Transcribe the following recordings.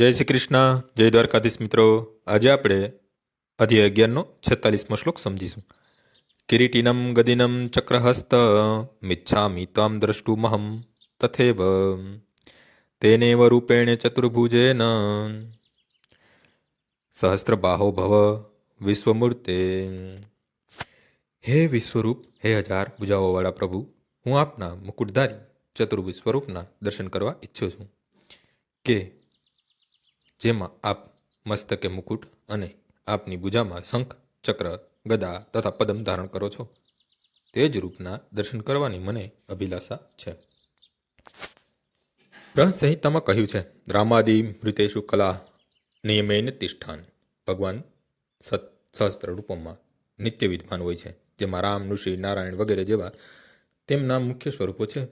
જય શ્રી કૃષ્ણ, જય દ્વારકાધીશ મિત્રો. આજે આપણે અધ્યાય 11નો 46મો શ્લોક સમજીશું. કિરીટિનમ ગદિનમ ચક્રહસ્ત મિચ્છામિ ત્વામ દ્રષ્ટુમહમ તથૈવ તેનેવ રૂપેણ ચતુર્ભુજેન સહસ્રબાહો ભવ વિશ્વમૂર્તે. હે વિશ્વરૂપ, હે હજાર ભુજાઓવાળા પ્રભુ, હું આપના મુકુટધારી ચતુર્ભુજ સ્વરૂપના દર્શન કરવા ઈચ્છું છું કે જેમાં આપ મસ્તકે મુકુટ અને આપની ભુજામાં શંખ, ચક્ર, ગદા તથા પદમ ધારણ કરો છો. તે જ રૂપના દર્શન કરવાની મને અભિલાષા છે. સંહિતામાં કહ્યું છે, રામાદિ મૃતેશુ કલા નિયમેન તિષ્ઠાન. ભગવાન સહસ્ત્ર રૂપોમાં નિત્ય વિદ્વાન હોય છે, જેમાં રામ, ઋષિ, નારાયણ વગેરે જેવા તેમના મુખ્ય સ્વરૂપો છે.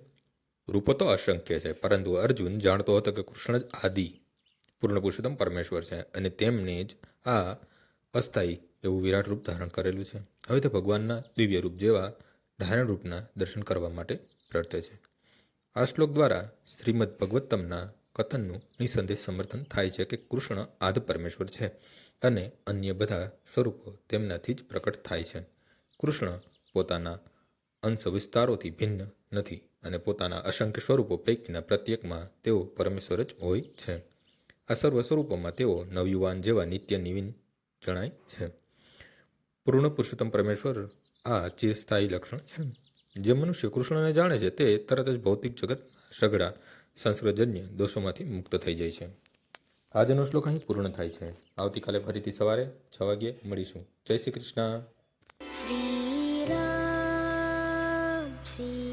રૂપો તો અસંખ્ય છે, પરંતુ અર્જુન જાણતો હતો કે કૃષ્ણ જ આદિ પૂર્ણ પુરુષોત્તમ પરમેશ્વર છે અને તેમને જ આ અસ્થાયી એવું વિરાટ રૂપ ધારણ કરેલું છે. હવે તે ભગવાનના દિવ્ય રૂપ જેવા ધારણ રૂપના દર્શન કરવા માટે પ્રર્થે છે. આ શ્લોક દ્વારા શ્રીમદ ભગવત્તમના કથનનું નિસંદેહ સમર્થન થાય છે કે કૃષ્ણ આદિ પરમેશ્વર છે અને અન્ય બધા સ્વરૂપો તેમનાથી જ પ્રકટ થાય છે. કૃષ્ણ પોતાના અંશ વિસ્તારોથી ભિન્ન નથી અને પોતાના અસંખ્ય સ્વરૂપો પૈકીના પ્રત્યેકમાં તેઓ પરમેશ્વર જ હોય છે. આ સર્વ સ્વરૂપોમાં તેઓ નવયુવાન જેવા નિત્ય નિવિન જણાય છે. પૂર્ણ પુરુષોત્તમ પરમેશ્વર આ ચિરસ્થાયી લક્ષણ છે. જે મનુષ્ય કૃષ્ણને જાણે છે તે તરત જ ભૌતિક જગત સઘળા સંસ્કૃતજન્ય દોષોમાંથી મુક્ત થઈ જાય છે. આજનો શ્લોક અહીં પૂર્ણ થાય છે. આવતીકાલે ફરીથી સવારે 6 વાગ્યે મળીશું. જય શ્રી કૃષ્ણ. શ્રી રામ શ્રી